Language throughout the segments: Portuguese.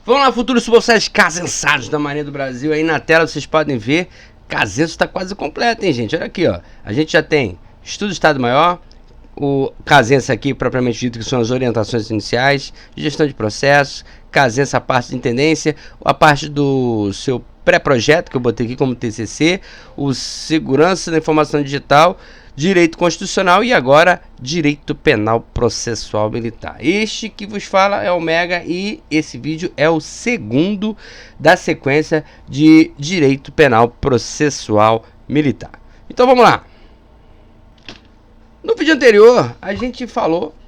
Vamos lá, futuros suboficiais casensados da Marinha do Brasil. Aí na tela vocês podem ver, Casenso está quase completo, hein, gente? Olha aqui, ó. A gente já tem estudo de Estado-Maior, o Casenso aqui, propriamente dito, que são as orientações iniciais, gestão de processos, Casenso a parte de intendência, a parte do seu pré-projeto, que eu botei aqui como TCC, o segurança da informação digital, direito constitucional e agora direito penal processual militar. Este que vos fala é o Mega e esse vídeo é o segundo da sequência de direito penal processual militar. Então vamos lá. No vídeo anterior a gente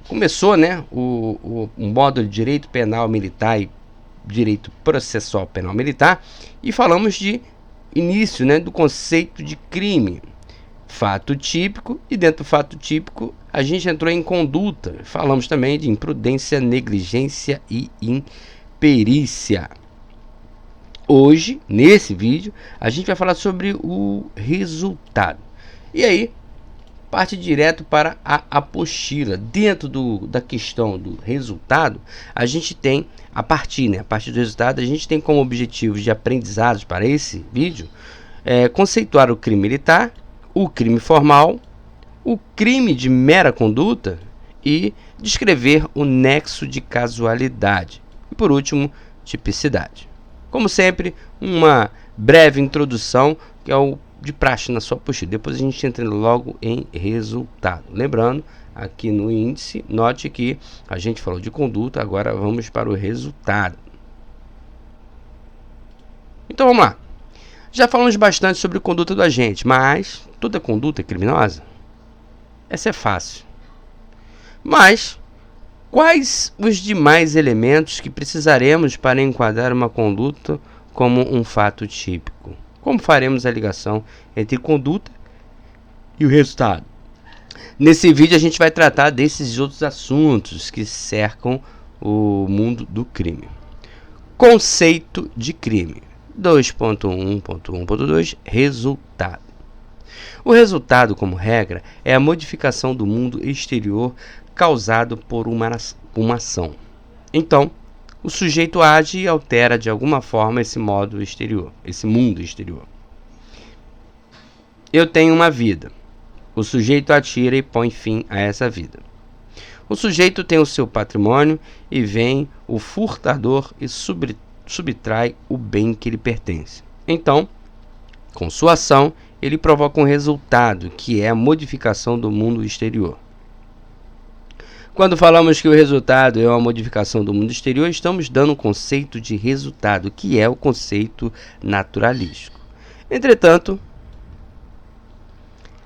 começou, né, o módulo de direito penal militar e direito processual penal militar e falamos de início, né, do conceito de crime. Fato típico, e dentro do fato típico a gente entrou em conduta. Falamos também de imprudência, negligência e imperícia. Hoje, nesse vídeo, a gente vai falar sobre o resultado. E aí, parte direto para a apostila. Dentro da questão do resultado, a gente tem, a partir do resultado, a gente tem como objetivo de aprendizados para esse vídeo, conceituar o crime militar, o crime formal, o crime de mera conduta e descrever o nexo de casualidade. E por último, tipicidade. Como sempre, uma breve introdução que é o de praxe na sua apostila. Depois a gente entra logo em resultado. Lembrando, aqui no índice, note que a gente falou de conduta, agora vamos para o resultado. Então vamos lá. Já falamos bastante sobre conduta do agente, mas toda conduta é criminosa? Essa é fácil. Mas quais os demais elementos que precisaremos para enquadrar uma conduta como um fato típico? Como faremos a ligação entre conduta e o resultado? Nesse vídeo a gente vai tratar desses outros assuntos que cercam o mundo do crime. Conceito de crime. 2.1.1.2 Resultado. O resultado, como regra, é a modificação do mundo exterior causado por uma ação. Então, o sujeito age e altera de alguma forma esse mundo exterior. Eu tenho uma vida. O sujeito atira e põe fim a essa vida. O sujeito tem o seu patrimônio e vem o furtador e subtrai o bem que lhe pertence. Então, com sua ação, ele provoca um resultado, que é a modificação do mundo exterior. Quando falamos que o resultado é uma modificação do mundo exterior, estamos dando um conceito de resultado, que é o conceito naturalístico. Entretanto,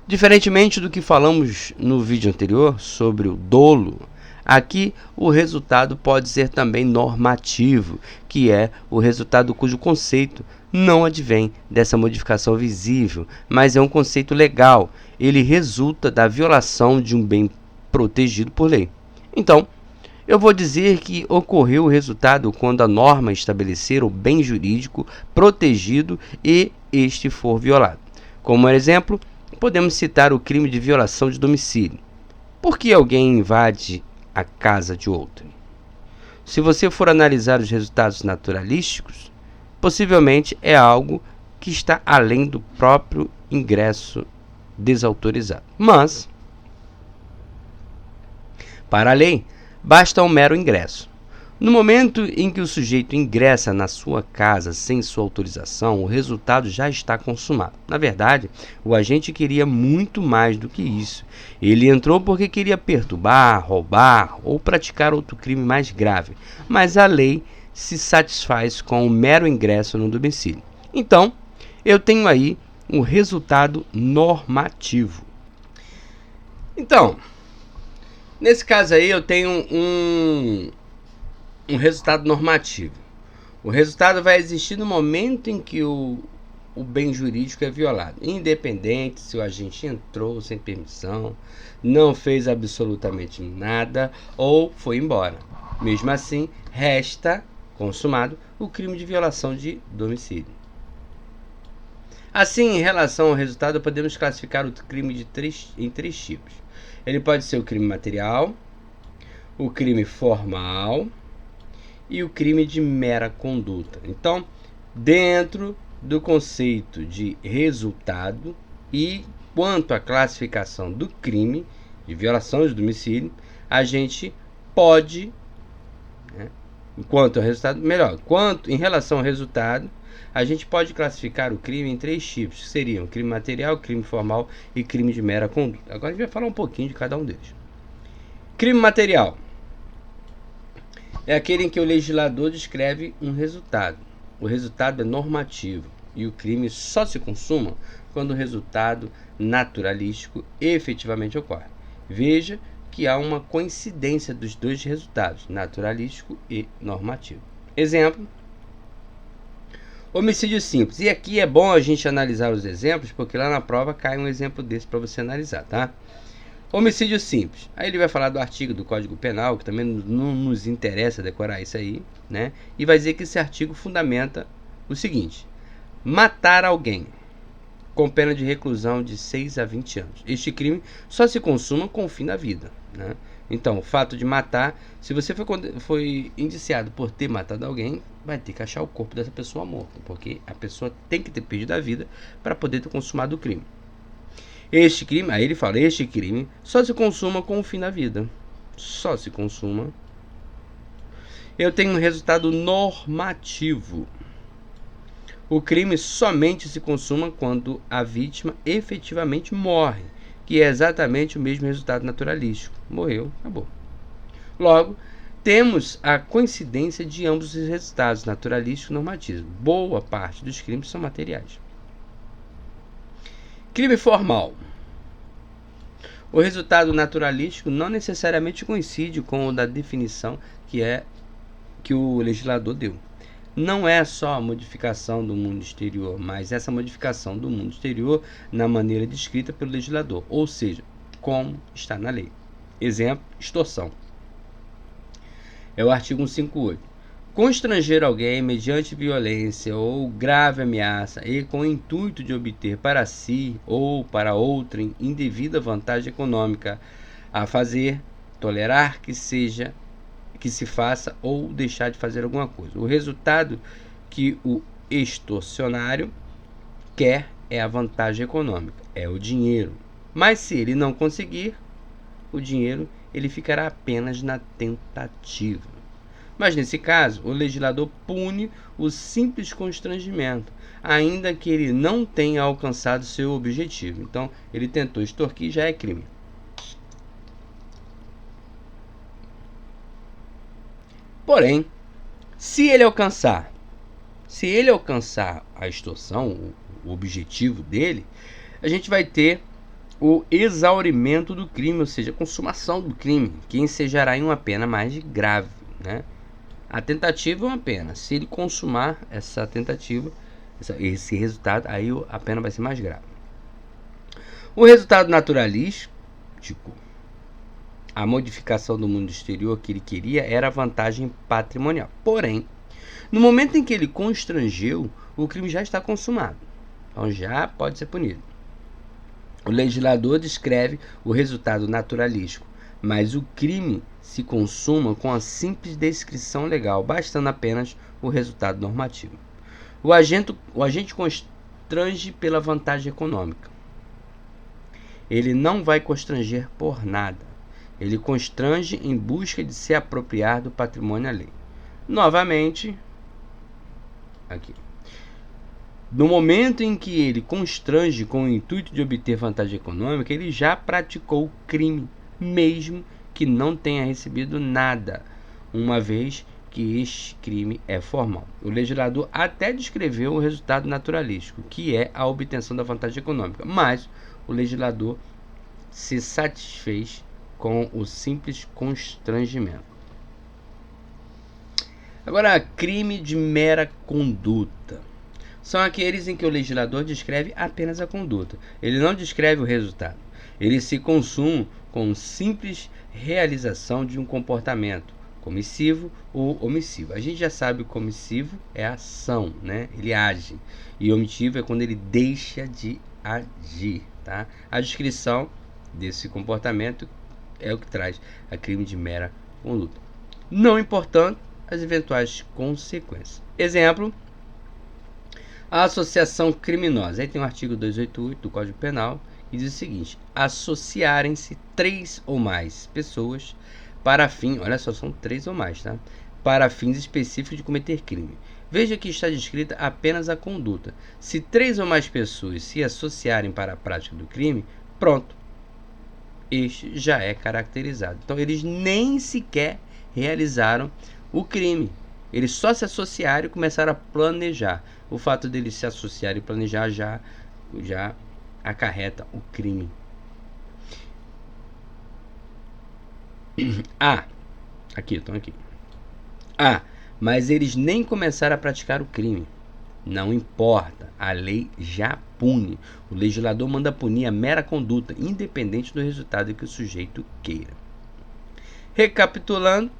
diferentemente do que falamos no vídeo anterior sobre o dolo, aqui o resultado pode ser também normativo, que é o resultado cujo conceito não advém dessa modificação visível, mas é um conceito legal. Ele resulta da violação de um bem protegido por lei. Então, eu vou dizer que ocorreu o resultado quando a norma estabelecer o bem jurídico protegido e este for violado. Como exemplo, podemos citar o crime de violação de domicílio. Por que alguém invade a casa de outrem? Se você for analisar os resultados naturalísticos, possivelmente é algo que está além do próprio ingresso desautorizado. Mas, para a lei, basta um mero ingresso. No momento em que o sujeito ingressa na sua casa sem sua autorização, o resultado já está consumado. Na verdade, o agente queria muito mais do que isso. Ele entrou porque queria perturbar, roubar ou praticar outro crime mais grave, mas a lei se satisfaz com o mero ingresso no domicílio. Então, eu tenho aí um resultado normativo. Então, nesse caso aí eu tenho um resultado normativo. O resultado vai existir no momento em que o bem jurídico é violado, independente se o agente entrou sem permissão, não fez absolutamente nada ou foi embora. Mesmo assim, resta consumado o crime de violação de domicílio. Assim, em relação ao resultado, podemos classificar o crime em três tipos. Ele pode ser o crime material, o crime formal e o crime de mera conduta. Então, dentro do conceito de resultado e quanto à classificação do crime de violação de domicílio, a gente pode, né, em relação ao resultado, a gente pode classificar o crime em 3 tipos, que seriam crime material, crime formal e crime de mera conduta. Agora a gente vai falar um pouquinho de cada um deles. Crime material é aquele em que o legislador descreve um resultado. O resultado é normativo e o crime só se consuma quando o resultado naturalístico efetivamente ocorre. Veja que há uma coincidência dos dois resultados, naturalístico e normativo. Exemplo: homicídio simples. E aqui é bom a gente analisar os exemplos, porque lá na prova cai um exemplo desse para você analisar, tá? Homicídio simples. Aí ele vai falar do artigo do Código Penal, que também não nos interessa decorar isso aí, né? E vai dizer que esse artigo fundamenta o seguinte: matar alguém com pena de reclusão de 6 a 20 anos. Este crime só se consuma com o fim da vida, né? Então, o fato de matar, se você foi indiciado por ter matado alguém, vai ter que achar o corpo dessa pessoa morta, porque a pessoa tem que ter perdido a vida para poder ter consumado o crime. Este crime, aí ele fala, este crime só se consuma com o fim da vida. Só se consuma. Eu tenho um resultado normativo. O crime somente se consuma quando a vítima efetivamente morre, que é exatamente o mesmo resultado naturalístico. Morreu, acabou. Logo, temos a coincidência de ambos os resultados, naturalístico e normativo. Boa parte dos crimes são materiais. Crime formal. O resultado naturalístico não necessariamente coincide com o da definição que o legislador deu. Não é só a modificação do mundo exterior, mas essa modificação do mundo exterior na maneira descrita pelo legislador, ou seja, como está na lei. Exemplo: extorsão. É o artigo 158. Constranger alguém mediante violência ou grave ameaça e com o intuito de obter para si ou para outrem indevida vantagem econômica a fazer, tolerar que se faça ou deixar de fazer alguma coisa. O resultado que o extorsionário quer é a vantagem econômica, é o dinheiro. Mas se ele não conseguir o dinheiro, ele ficará apenas na tentativa. Mas nesse caso, o legislador pune o simples constrangimento, ainda que ele não tenha alcançado seu objetivo. Então, ele tentou extorquir, já é crime. Porém, se ele alcançar a extorsão, o objetivo dele, a gente vai ter o exaurimento do crime, ou seja, a consumação do crime, que ensejará em uma pena mais grave, né? A tentativa é uma pena. Se ele consumar essa tentativa, esse resultado, aí a pena vai ser mais grave. O resultado naturalístico, a modificação do mundo exterior que ele queria era a vantagem patrimonial. Porém, no momento em que ele constrangeu, o crime já está consumado. Então já pode ser punido. O legislador descreve o resultado naturalístico, mas o crime se consuma com a simples descrição legal, bastando apenas o resultado normativo. O agente constrange pela vantagem econômica. Ele não vai constranger por nada. Ele constrange em busca de se apropriar do patrimônio alheio. Novamente, aqui. No momento em que ele constrange com o intuito de obter vantagem econômica, ele já praticou o crime, mesmo que não tenha recebido nada, uma vez que este crime é formal. O legislador até descreveu o resultado naturalístico, que é a obtenção da vantagem econômica, mas o legislador se satisfez com o simples constrangimento. Agora, crime de mera conduta. São aqueles em que o legislador descreve apenas a conduta. Ele não descreve o resultado. Ele se consuma com simples realização de um comportamento comissivo ou omissivo. A gente já sabe que o comissivo é a ação, né? Ele age. E omissivo é quando ele deixa de agir, tá? A descrição desse comportamento é o que traz a crime de mera conduta. Não importando, as eventuais consequências. Exemplo, a associação criminosa. Aí tem o artigo 288 do Código Penal, que diz o seguinte: associarem-se 3 ou mais pessoas para fim, olha só, são 3 ou mais, tá? Para fins específicos de cometer crime. Veja que está descrita apenas a conduta. Se 3 ou mais pessoas se associarem para a prática do crime, pronto, este já é caracterizado. Então, eles nem sequer realizaram o crime. Eles só se associaram e começaram a planejar. O fato deles se associarem e planejar já acarreta o crime. Estão aqui. Mas eles nem começaram a praticar o crime. Não importa, a lei já pune. O legislador manda punir a mera conduta, independente do resultado que o sujeito queira. Recapitulando,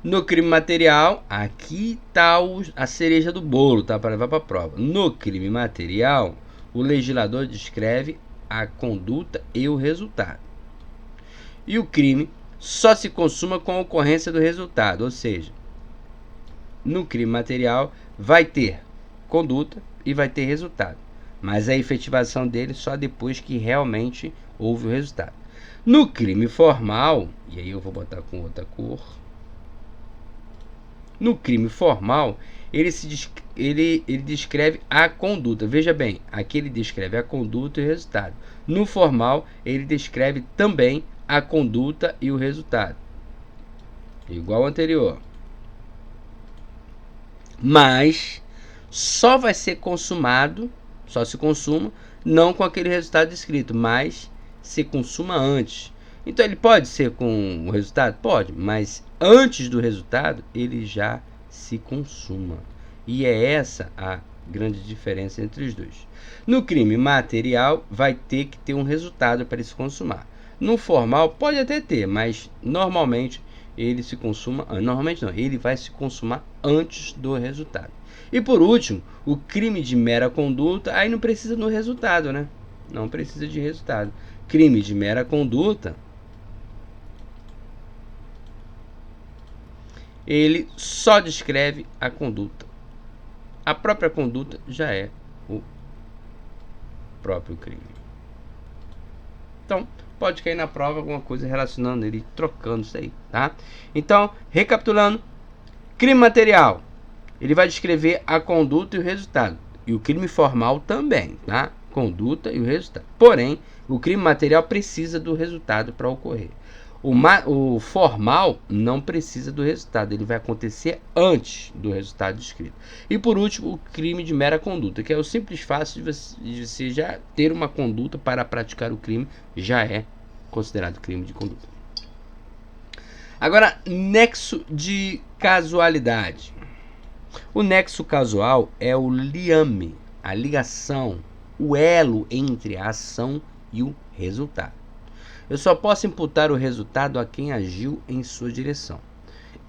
no crime material, aqui está a cereja do bolo, tá? Para levar para a prova. No crime material, o legislador descreve a conduta e o resultado. E o crime só se consuma com a ocorrência do resultado, ou seja, no crime material vai ter conduta e vai ter resultado, mas a efetivação dele só depois que realmente houve o resultado. No crime formal, e aí eu vou botar com outra cor, no crime formal ele descreve a conduta. Veja bem, aqui ele descreve a conduta e o resultado. No formal ele descreve também a conduta e o resultado, igual ao anterior, mas só vai ser consumado, só se consuma, não com aquele resultado descrito, mas se consuma antes. Então ele pode ser com o resultado? Pode, mas antes do resultado ele já se consuma. E é essa a grande diferença entre os dois. No crime material vai ter que ter um resultado para ele se consumar. No formal pode até ter, mas normalmente ele se consuma, normalmente não, ele vai se consumar antes do resultado. E por último, o crime de mera conduta, aí não precisa do resultado, né? Não precisa de resultado. Crime de mera conduta, ele só descreve a conduta. A própria conduta já é o próprio crime. Então, pode cair na prova alguma coisa relacionando ele, trocando isso aí, tá? Então, recapitulando, crime material, ele vai descrever a conduta e o resultado. E o crime formal também, tá? Conduta e o resultado. Porém, o crime material precisa do resultado para ocorrer. O formal não precisa do resultado, ele vai acontecer antes do resultado descrito. E por último, o crime de mera conduta, que é o simples fácil de você já ter uma conduta para praticar o crime, já é considerado crime de conduta. Agora, nexo de casualidade. O nexo casual é o liame, a ligação, o elo entre a ação e o resultado. Eu só posso imputar o resultado a quem agiu em sua direção.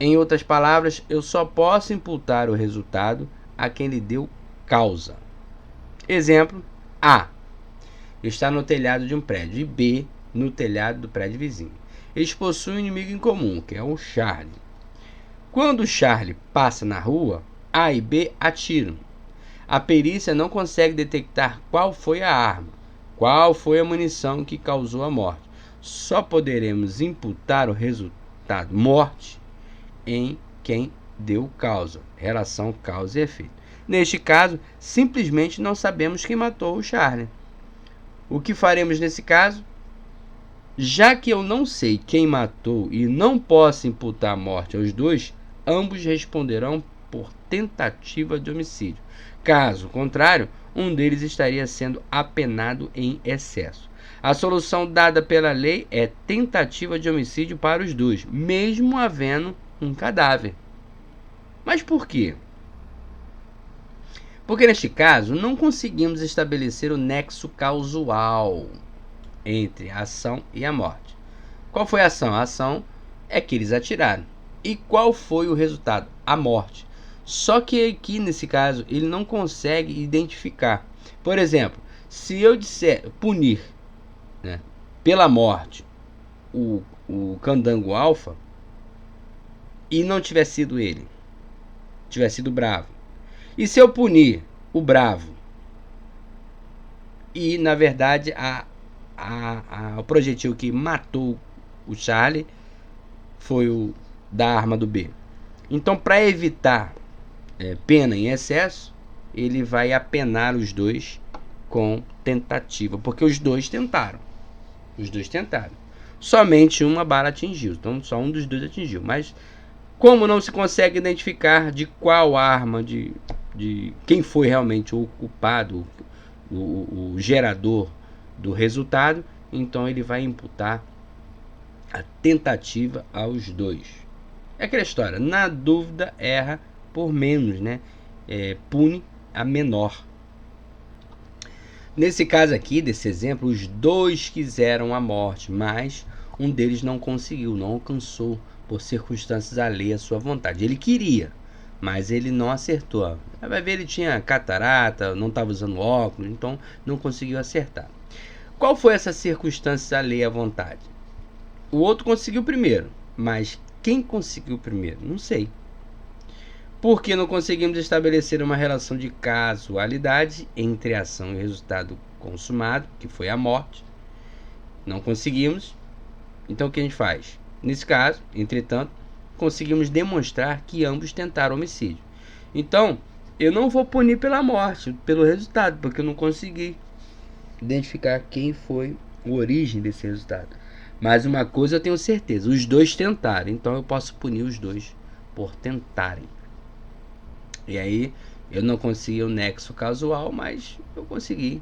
Em outras palavras, eu só posso imputar o resultado a quem lhe deu causa. Exemplo: A está no telhado de um prédio e B no telhado do prédio vizinho. Eles possuem um inimigo em comum, que é o Charlie. Quando o Charlie passa na rua, A e B atiram. A perícia não consegue detectar qual foi a arma, qual foi a munição que causou a morte. Só poderemos imputar o resultado morte em quem deu causa, relação causa e efeito. Neste caso, simplesmente não sabemos quem matou o Charlie. O que faremos nesse caso? Já que eu não sei quem matou e não posso imputar a morte aos dois, ambos responderão por tentativa de homicídio. Caso contrário, um deles estaria sendo apenado em excesso. A solução dada pela lei é tentativa de homicídio para os dois, mesmo havendo um cadáver. Mas por quê? Porque neste caso não conseguimos estabelecer o nexo causal entre a ação e a morte. Qual foi a ação? A ação é que eles atiraram. E qual foi o resultado? A morte. Só que aqui nesse caso ele não consegue identificar. Por exemplo, se eu disser punir, né, pela morte o candango alfa e não tiver sido ele, tiver sido bravo. E se eu punir o bravo e, na verdade, o projetil que matou o Charlie foi o da arma do B. Então, para evitar pena em excesso, ele vai apenar os dois com tentativa, porque os dois tentaram. Somente uma bala atingiu, então só um dos dois atingiu. Mas como não se consegue identificar de qual arma, de quem foi realmente o culpado, o gerador do resultado, então ele vai imputar a tentativa aos dois. É aquela história, na dúvida erra por menos, né? Pune a menor. Nesse caso aqui, desse exemplo, os dois quiseram a morte, mas um deles não conseguiu, não alcançou por circunstâncias alheias à sua vontade. Ele queria, mas ele não acertou. Vai ver, ele tinha catarata, não estava usando óculos, então não conseguiu acertar. Qual foi essa circunstância alheia à vontade? O outro conseguiu primeiro, mas quem conseguiu primeiro? Não sei. Porque não conseguimos estabelecer uma relação de casualidade entre a ação e o resultado consumado, que foi a morte. Não conseguimos. Então o que a gente faz? Nesse caso, entretanto, conseguimos demonstrar que ambos tentaram homicídio. Então, eu não vou punir pela morte, pelo resultado, porque eu não consegui identificar quem foi a origem desse resultado. Mas uma coisa eu tenho certeza, os dois tentaram, então eu posso punir os dois por tentarem. E aí, eu não consegui o nexo casual, mas eu consegui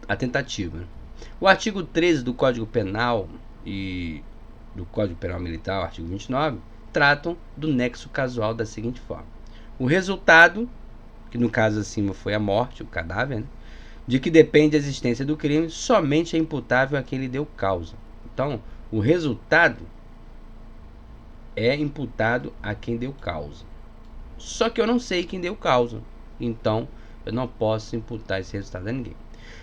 a tentativa. O artigo 13 do Código Penal e do Código Penal Militar, o artigo 29, tratam do nexo casual da seguinte forma. O resultado, que no caso acima foi a morte, o cadáver, né, de que depende a existência do crime, somente é imputável a quem lhe deu causa. Então, o resultado é imputado a quem deu causa. Só que eu não sei quem deu causa, então eu não posso imputar esse resultado a ninguém.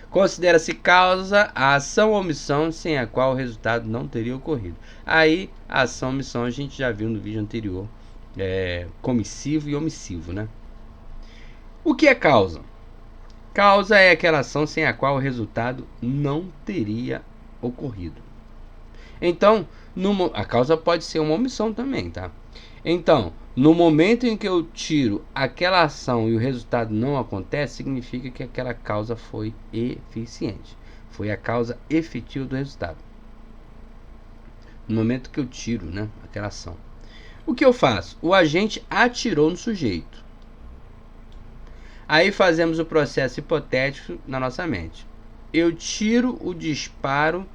Considera-se causa a ação ou omissão sem a qual o resultado não teria ocorrido. Aí, a ação ou omissão a gente já viu no vídeo anterior, comissivo e omissivo, né? O que é causa? Causa é aquela ação sem a qual o resultado não teria ocorrido. Então, a causa pode ser uma omissão também, tá? Então, no momento em que eu tiro aquela ação e o resultado não acontece, significa que aquela causa foi eficiente. Foi a causa efetiva do resultado. No momento que eu tiro, né, aquela ação. O que eu faço? O agente atirou no sujeito. Aí fazemos o processo hipotético na nossa mente. Eu tiro o disparo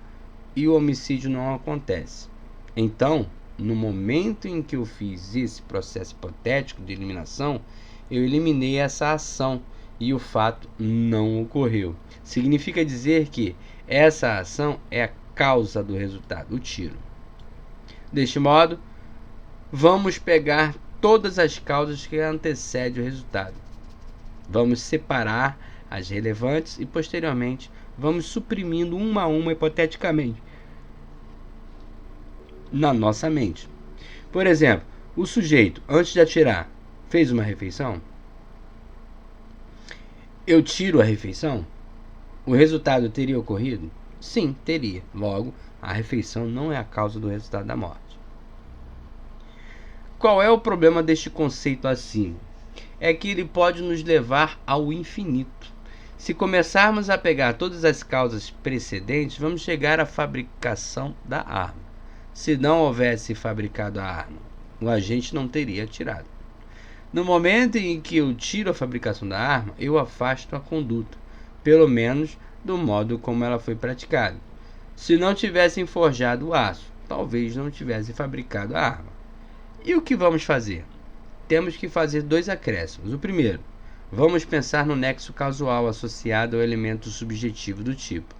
e o homicídio não acontece. Então, no momento em que eu fiz esse processo hipotético de eliminação, eu eliminei essa ação e o fato não ocorreu. Significa dizer que essa ação é a causa do resultado, o tiro. Deste modo, vamos pegar todas as causas que antecedem o resultado. Vamos separar as relevantes e, posteriormente, vamos suprimindo uma a uma hipoteticamente na nossa mente. Por exemplo, o sujeito, antes de atirar, fez uma refeição? Eu tiro a refeição? O resultado teria ocorrido? Sim, teria. Logo, a refeição não é a causa do resultado da morte. Qual é o problema deste conceito acima? É que ele pode nos levar ao infinito. Se começarmos a pegar todas as causas precedentes, vamos chegar à fabricação da arma. Se não houvesse fabricado a arma, o agente não teria atirado. No momento em que eu tiro a fabricação da arma, eu afasto a conduta, pelo menos do modo como ela foi praticada. Se não tivessem forjado o aço, talvez não tivessem fabricado a arma. E o que vamos fazer? Temos que fazer dois acréscimos. O primeiro, vamos pensar no nexo causal associado ao elemento subjetivo do tipo.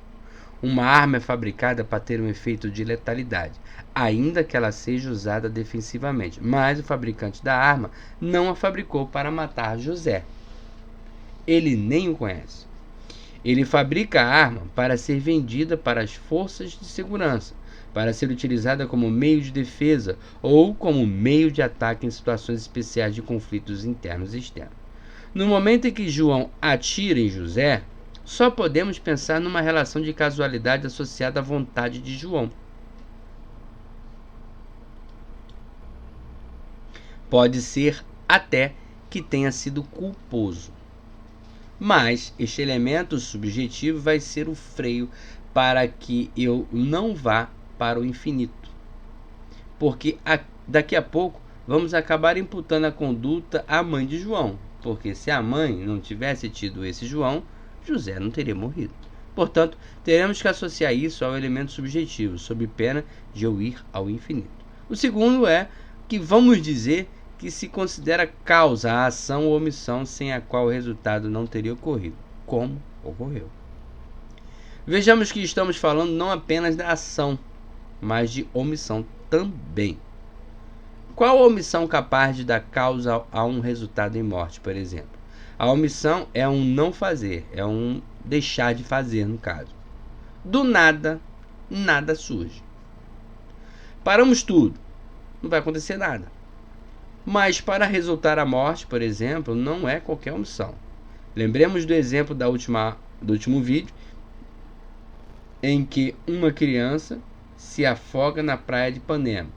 Uma arma é fabricada para ter um efeito de letalidade, ainda que ela seja usada defensivamente, mas o fabricante da arma não a fabricou para matar José. Ele nem o conhece. Ele fabrica a arma para ser vendida para as forças de segurança, para ser utilizada como meio de defesa ou como meio de ataque em situações especiais de conflitos internos e externos. No momento em que João atira em José, só podemos pensar numa relação de casualidade associada à vontade de João. Pode ser até que tenha sido culposo. Mas este elemento subjetivo vai ser o freio para que eu não vá para o infinito. Porque daqui a pouco vamos acabar imputando a conduta à mãe de João. Porque se a mãe não tivesse tido esse João, José não teria morrido. Portanto, teremos que associar isso ao elemento subjetivo, sob pena de eu ir ao infinito. O segundo é que vamos dizer que se considera causa a ação ou omissão sem a qual o resultado não teria ocorrido, como ocorreu. Vejamos que estamos falando não apenas da ação, mas de omissão também. Qual a omissão capaz de dar causa a um resultado em morte, por exemplo? A omissão é um não fazer, é um deixar de fazer, no caso. Do nada, nada surge. Paramos tudo, não vai acontecer nada. Mas para resultar a morte, por exemplo, não é qualquer omissão. Lembremos do exemplo do último vídeo, em que uma criança se afoga na praia de Ipanema.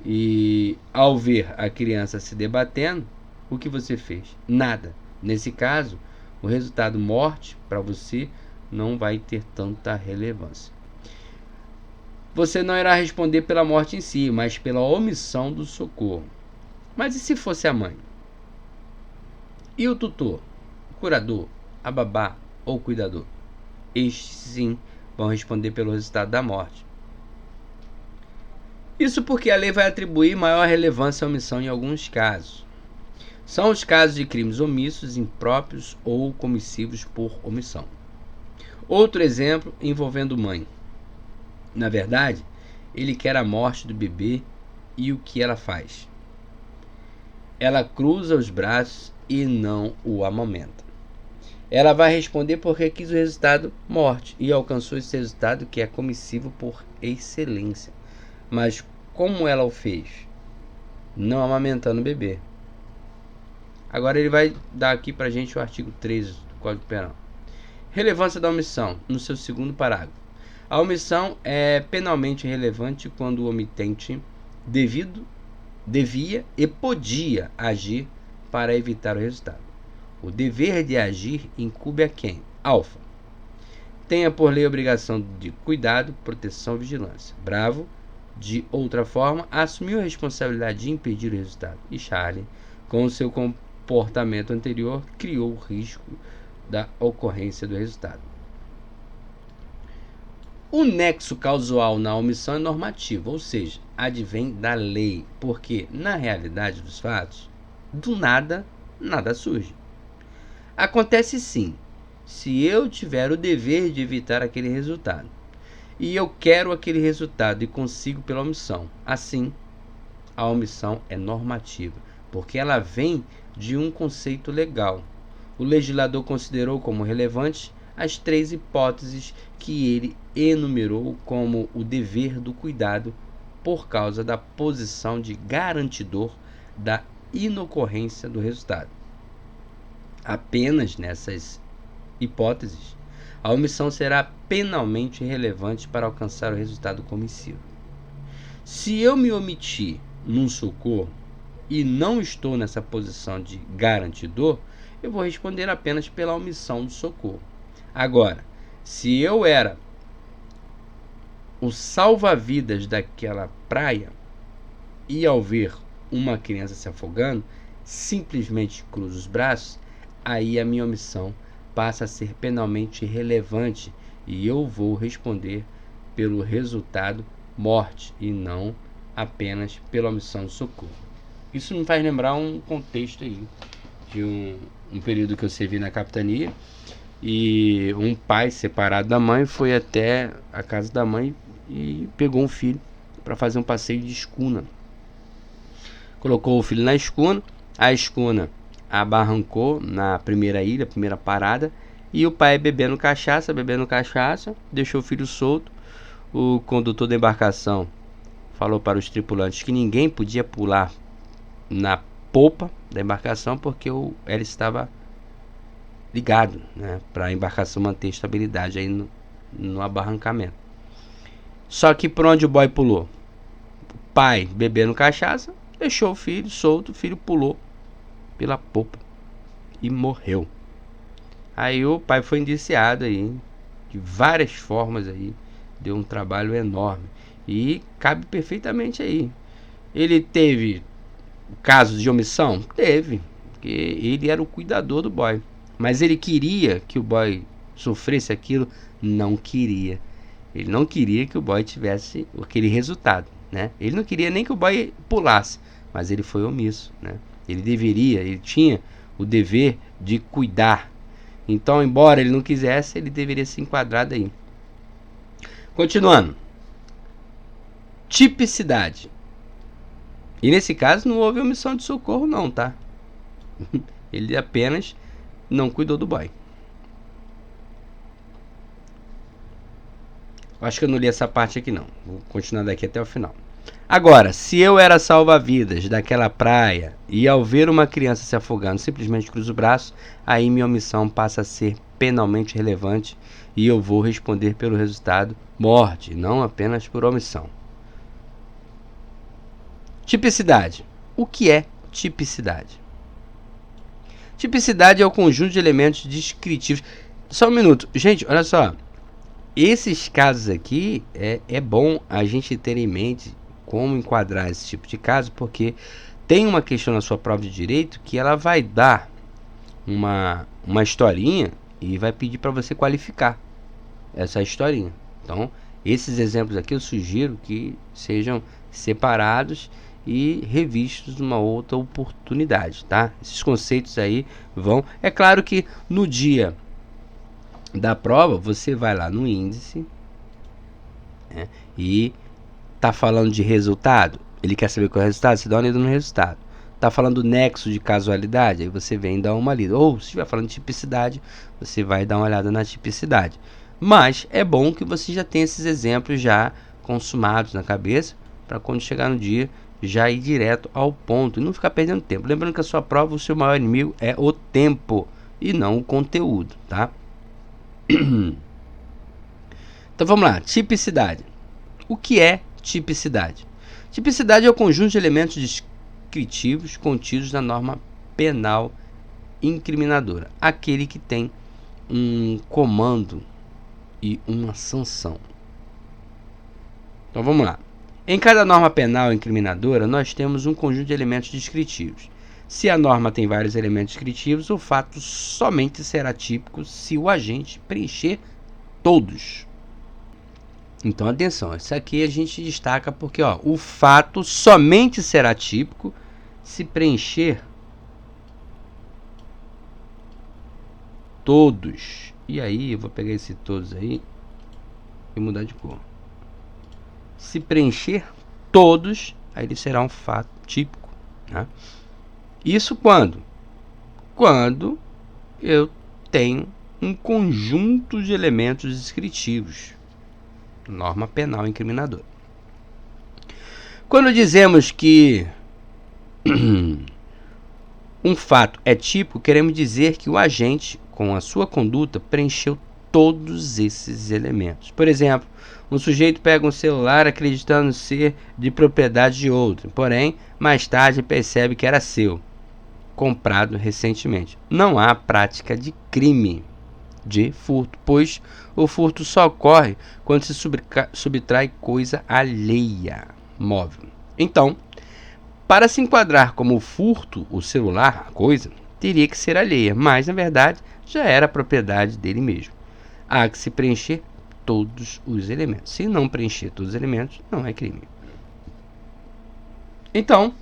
E ao ver a criança se debatendo, o que você fez? Nada. Nesse caso, o resultado morte para você não vai ter tanta relevância. Você não irá responder pela morte em si, mas pela omissão do socorro. Mas e se fosse a mãe? E o tutor, o curador, a babá ou o cuidador? Estes sim vão responder pelo resultado da morte. Isso porque a lei vai atribuir maior relevância à omissão em alguns casos. São os casos de crimes omissos, impróprios ou comissivos por omissão. Outro exemplo envolvendo mãe. Na verdade, ele quer a morte do bebê e o que ela faz? Ela cruza os braços e não o amamenta. Ela vai responder porque quis o resultado morte e alcançou esse resultado que é comissivo por excelência. Mas como ela o fez? Não amamentando o bebê. Agora ele vai dar aqui pra gente o artigo 13 do Código Penal. Relevância da omissão, no seu segundo parágrafo. A omissão é penalmente relevante quando o omitente devia e podia agir para evitar o resultado. O dever de agir incumbe a quem? Alfa. Tenha por lei a obrigação de cuidado, proteção e vigilância. Bravo, de outra forma, assumiu a responsabilidade de impedir o resultado. E Charlie, com o seu comportamento anterior, criou o risco da ocorrência do resultado. O nexo causal na omissão é normativo, ou seja, advém da lei, porque, na realidade dos fatos, do nada, nada surge. Acontece sim, se eu tiver o dever de evitar aquele resultado, e eu quero aquele resultado e consigo pela omissão. Assim, a omissão é normativa, porque ela vem de um conceito legal. O legislador considerou como relevantes as três hipóteses que ele enumerou como o dever do cuidado por causa da posição de garantidor da inocorrência do resultado. Apenas nessas hipóteses, a omissão será penalmente relevante para alcançar o resultado comissivo. Se eu me omitir num socorro e não estou nessa posição de garantidor, eu vou responder apenas pela omissão do socorro. Agora, se eu era o salva-vidas daquela praia e ao ver uma criança se afogando, simplesmente cruzo os braços, aí a minha omissão passa a ser penalmente relevante e eu vou responder pelo resultado morte e não apenas pela omissão de socorro. Isso me faz lembrar um contexto aí de um período que eu servi na capitania e um pai separado da mãe foi até a casa da mãe e pegou um filho para fazer um passeio de escuna. Colocou o filho na escuna, a escuna abarrancou na primeira ilha, primeira parada, e o pai bebendo cachaça, deixou o filho solto. O condutor da embarcação falou para os tripulantes que ninguém podia pular na popa da embarcação porque ela estava ligado, né, para a embarcação manter estabilidade aí no abarrancamento. Só que por onde o boy pulou? O pai, bebendo cachaça, deixou o filho solto, o filho pulou pela popa e morreu. Aí o pai foi indiciado aí de várias formas aí, deu um trabalho enorme e cabe perfeitamente aí. Ele teve casos de omissão? Teve, porque ele era o cuidador do boy, mas ele queria que o boy sofresse aquilo? Não queria. Ele não queria que o boy tivesse aquele resultado, né? Ele não queria nem que o boy pulasse, mas ele foi omisso, né? Ele tinha o dever de cuidar. Então, embora ele não quisesse, ele deveria ser enquadrado aí. Continuando. Tipicidade. E nesse caso não houve omissão de socorro não, tá? Ele apenas não cuidou do boy. Acho que eu não li essa parte aqui não. Vou continuar daqui até o final. Agora, se eu era salva-vidas daquela praia e ao ver uma criança se afogando simplesmente cruzo o braço, aí minha omissão passa a ser penalmente relevante e eu vou responder pelo resultado morte, não apenas por omissão. Tipicidade. O que é tipicidade? Tipicidade é o conjunto de elementos descritivos. Só um minuto. Gente, olha só. Esses casos aqui é bom a gente ter em mente como enquadrar esse tipo de caso, porque tem uma questão na sua prova de direito que ela vai dar uma historinha e vai pedir para você qualificar essa historinha. Então, esses exemplos aqui eu sugiro que sejam separados e revistos numa outra oportunidade, tá? Esses conceitos aí vão... É claro que no dia da prova, você vai lá no índice, né, e tá falando de resultado, ele quer saber qual é o resultado, você dá uma lida no resultado. Tá falando do nexo de casualidade, aí você vem e dá uma lida. Ou se estiver falando de tipicidade, você vai dar uma olhada na tipicidade. Mas é bom que você já tenha esses exemplos já consumados na cabeça, para quando chegar no dia, já ir direto ao ponto e não ficar perdendo tempo. Lembrando que a sua prova, o seu maior inimigo é o tempo e não o conteúdo, tá? Então vamos lá, tipicidade. O que é tipicidade? Tipicidade é o conjunto de elementos descritivos contidos na norma penal incriminadora, aquele que tem um comando e uma sanção. Então vamos lá. Em cada norma penal incriminadora, nós temos um conjunto de elementos descritivos. Se a norma tem vários elementos descritivos, o fato somente será típico se o agente preencher todos. Então, atenção, isso aqui a gente destaca porque o fato somente será típico se preencher todos. E aí, eu vou pegar esse todos aí e mudar de cor. Se preencher todos, aí ele será um fato típico, né? Isso quando? Quando eu tenho um conjunto de elementos descritivos. Norma penal incriminadora. Quando dizemos que um fato é típico, queremos dizer que o agente, com a sua conduta, preencheu todos esses elementos. Por exemplo, um sujeito pega um celular acreditando ser de propriedade de outro, porém, mais tarde percebe que era seu, comprado recentemente. Não há prática de crime de furto, pois o furto só ocorre quando se subtrai coisa alheia, móvel. Então, para se enquadrar como furto, o celular, a coisa, teria que ser alheia, mas na verdade já era propriedade dele mesmo. Há que se preencher todos os elementos. Se não preencher todos os elementos, não é crime. Então,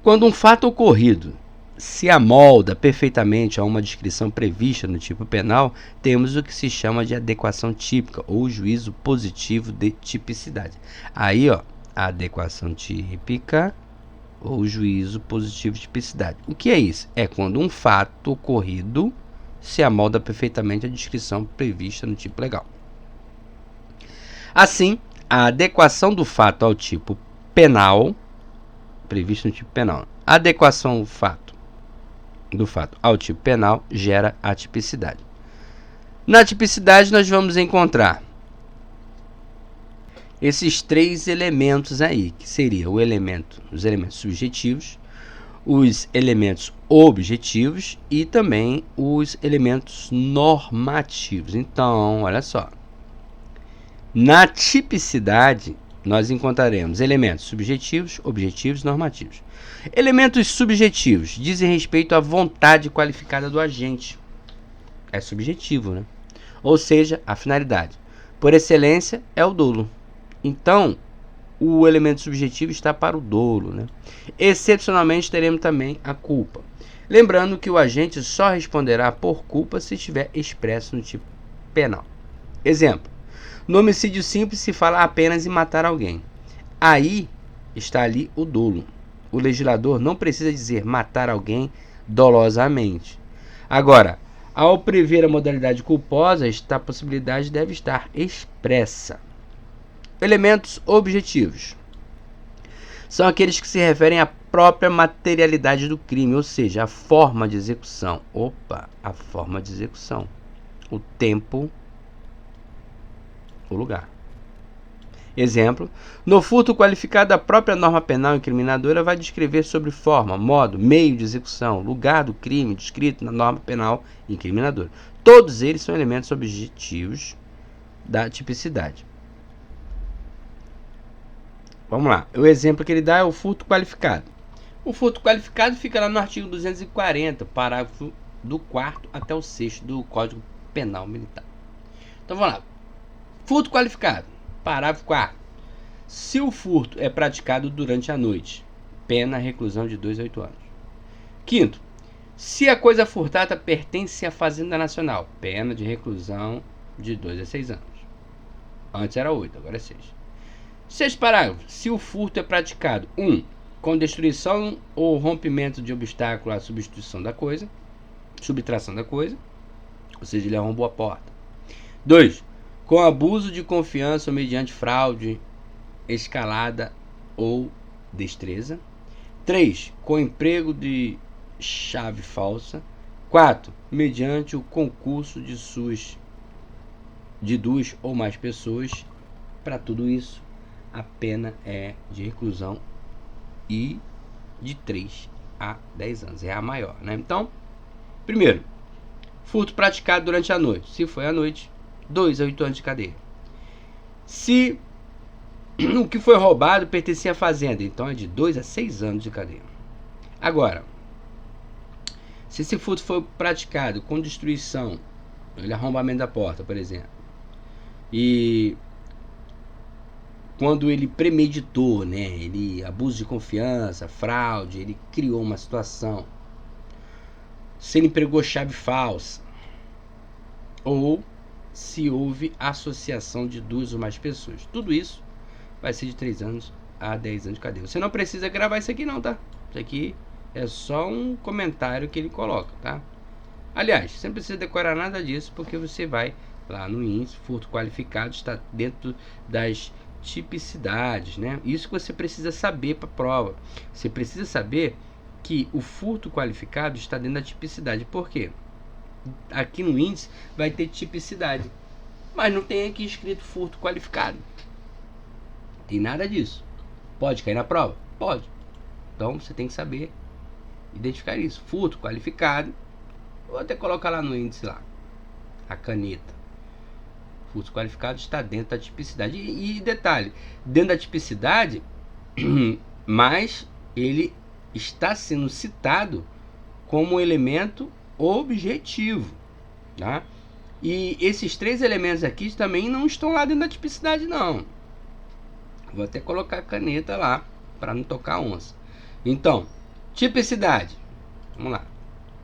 quando um fato ocorrido se amolda perfeitamente a uma descrição prevista no tipo penal, temos o que se chama de adequação típica ou juízo positivo de tipicidade. Aí, a adequação típica ou juízo positivo de tipicidade. O que é isso? É quando um fato ocorrido se amolda perfeitamente à descrição prevista no tipo legal. Assim, a adequação do fato ao tipo penal, previsto no tipo penal, a adequação do fato ao tipo penal gera a tipicidade. Na tipicidade nós vamos encontrar esses três elementos aí, que seria os elementos subjetivos, os elementos objetivos e também os elementos normativos. Então, olha só. Na tipicidade, nós encontraremos elementos subjetivos, objetivos e normativos. Elementos subjetivos dizem respeito à vontade qualificada do agente. É subjetivo, né? Ou seja, a finalidade. Por excelência, é o dolo. Então, o elemento subjetivo está para o dolo, né? Excepcionalmente, teremos também a culpa. Lembrando que o agente só responderá por culpa se estiver expresso no tipo penal. Exemplo. No homicídio simples se fala apenas em matar alguém. Aí está ali o dolo. O legislador não precisa dizer matar alguém dolosamente. Agora, ao prever a modalidade culposa, esta possibilidade deve estar expressa. Elementos objetivos são aqueles que se referem à própria materialidade do crime, ou seja, a forma de execução. A forma de execução. O tempo, o lugar. Exemplo, no furto qualificado, a própria norma penal incriminadora vai descrever sobre forma, modo, meio de execução, lugar do crime descrito na norma penal incriminadora. Todos eles são elementos objetivos da tipicidade. Vamos lá. O exemplo que ele dá é o furto qualificado. O furto qualificado fica lá no artigo 240, parágrafo do 4º até o 6º do Código Penal Militar. Então vamos lá. Furto qualificado. Parágrafo 4º. Se o furto é praticado durante a noite, pena reclusão de 2 a 8 anos. 5º. Se a coisa furtada pertence à Fazenda Nacional, pena de reclusão de 2 a 6 anos. Antes era 8, agora é 6. 6º parágrafo. Se o furto é praticado 1. Com destruição ou rompimento de obstáculo à subtração da coisa, ou seja, ele arrombou a porta. 2. Com abuso de confiança ou mediante fraude, escalada ou destreza. 3. Com emprego de chave falsa. 4. Mediante o concurso de 2 ou mais pessoas. Para tudo isso, a pena é de reclusão e de 3 a 10 anos. É a maior, né? Então, primeiro, furto praticado durante a noite. Se foi à noite, 2 a 8 anos de cadeia. Se o que foi roubado pertencia à fazenda, então é de 2 a 6 anos de cadeia. Agora, se esse furto foi praticado com destruição, arrombamento da porta, por exemplo, e quando ele premeditou, né, ele abuso de confiança, fraude, ele criou uma situação, se ele empregou chave falsa, ou se houve associação de 2 ou mais pessoas. Tudo isso vai ser de 3 anos a 10 anos de cadeia. Você não precisa gravar isso aqui não, tá? Isso aqui é só um comentário que ele coloca, tá? Aliás, você não precisa decorar nada disso, porque você vai lá no índice, furto qualificado, está dentro das tipicidades, né? Isso que você precisa saber para a prova. Você precisa saber que o furto qualificado está dentro da tipicidade. Por quê? Aqui no índice vai ter tipicidade, mas não tem aqui escrito furto qualificado. Tem nada disso. Pode cair na prova? Pode. Então você tem que saber identificar isso. Furto qualificado. Vou até colocar lá no índice lá, a caneta. Furto qualificado está dentro da tipicidade. E detalhe, dentro da tipicidade, mas ele está sendo citado como elemento objetivo, tá? E esses 3 elementos aqui também não estão lá dentro da tipicidade, não. Vou até colocar a caneta lá para não tocar onça. Então, tipicidade. Vamos lá.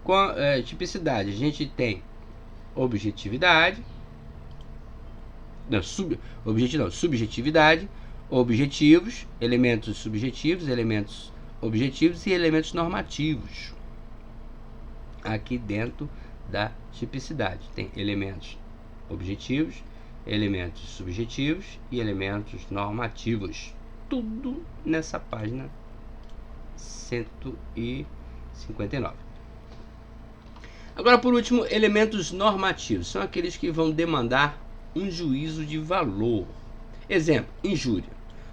Com tipicidade, a gente tem objetividade. Subjetividade, objetivos, elementos subjetivos, elementos objetivos e elementos normativos. Aqui dentro da tipicidade tem elementos objetivos, elementos subjetivos e elementos normativos. Tudo nessa página 159. Agora, por último, elementos normativos. São aqueles que vão demandar um juízo de valor. Exemplo, injúria.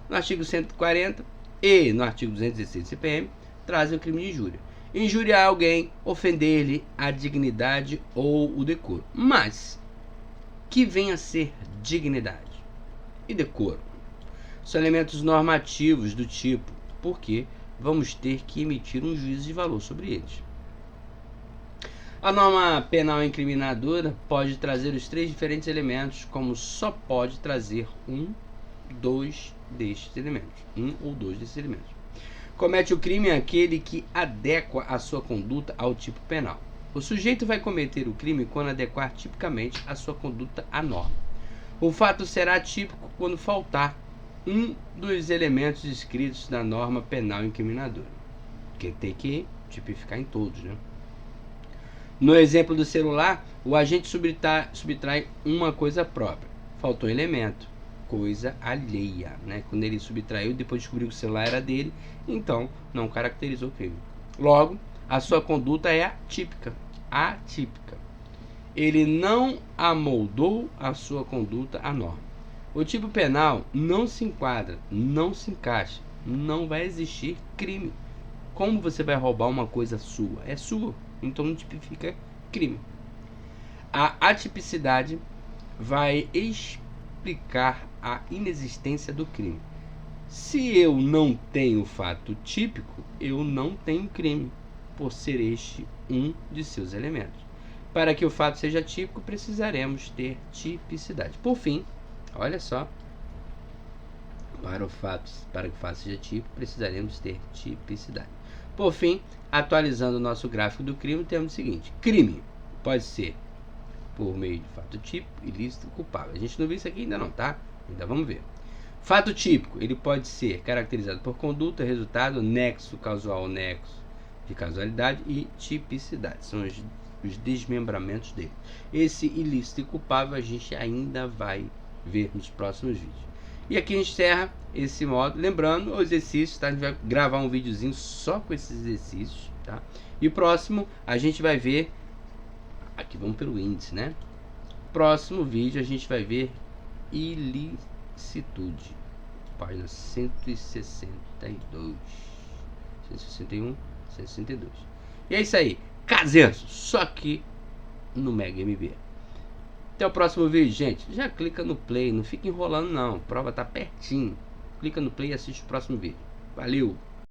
No artigo 140 e no artigo 216 do CPM, trazem o crime de injúria. Injuriar alguém, ofender-lhe a dignidade ou o decoro. Mas, que venha a ser dignidade e decoro são elementos normativos do tipo, porque vamos ter que emitir um juízo de valor sobre eles. A norma penal incriminadora pode trazer os 3 diferentes elementos, como só pode trazer um ou dois desses elementos. Comete o crime aquele que adequa a sua conduta ao tipo penal. O sujeito vai cometer o crime quando adequar tipicamente a sua conduta à norma. O fato será típico quando faltar um dos elementos descritos na norma penal incriminadora, que tem que tipificar em todos, né? No exemplo do celular, o agente subtrai uma coisa própria. Faltou um elemento, coisa alheia, né? Quando ele subtraiu, depois descobriu que o celular era dele, então não caracterizou o crime. Logo, a sua conduta é atípica. Ele não amoldou a sua conduta à norma. O tipo penal não se enquadra, não se encaixa, não vai existir crime. Como você vai roubar uma coisa sua? É sua, então não tipifica crime. A atipicidade vai explicar a inexistência do crime. Se eu não tenho fato típico, eu não tenho crime, por ser este um de seus elementos. Para que o fato seja típico, precisaremos ter tipicidade. Por fim, olha só, para que o fato seja típico, precisaremos ter tipicidade. Por fim, atualizando o nosso gráfico do crime, temos o seguinte: crime pode ser por meio de fato típico, ilícito, culpável. A gente não viu isso aqui ainda não, tá? Ainda vamos ver. Fato típico, ele pode ser caracterizado por conduta, resultado, nexo causal, nexo de causalidade e tipicidade. São os desmembramentos dele. Esse ilícito e culpável a gente ainda vai ver nos próximos vídeos. E aqui a gente encerra esse módulo. Lembrando os exercícios, tá? A gente vai gravar um videozinho só com esses exercícios, tá? E o próximo a gente vai ver, aqui vamos pelo índice, né? Próximo vídeo a gente vai ver ilicitude, página 162, 161, 162. E é isso aí, Casenso, só que no Mega MB. Até o próximo vídeo, gente. Já clica no play, não fica enrolando não, a prova tá pertinho. Clica no play e assiste o próximo vídeo. Valeu!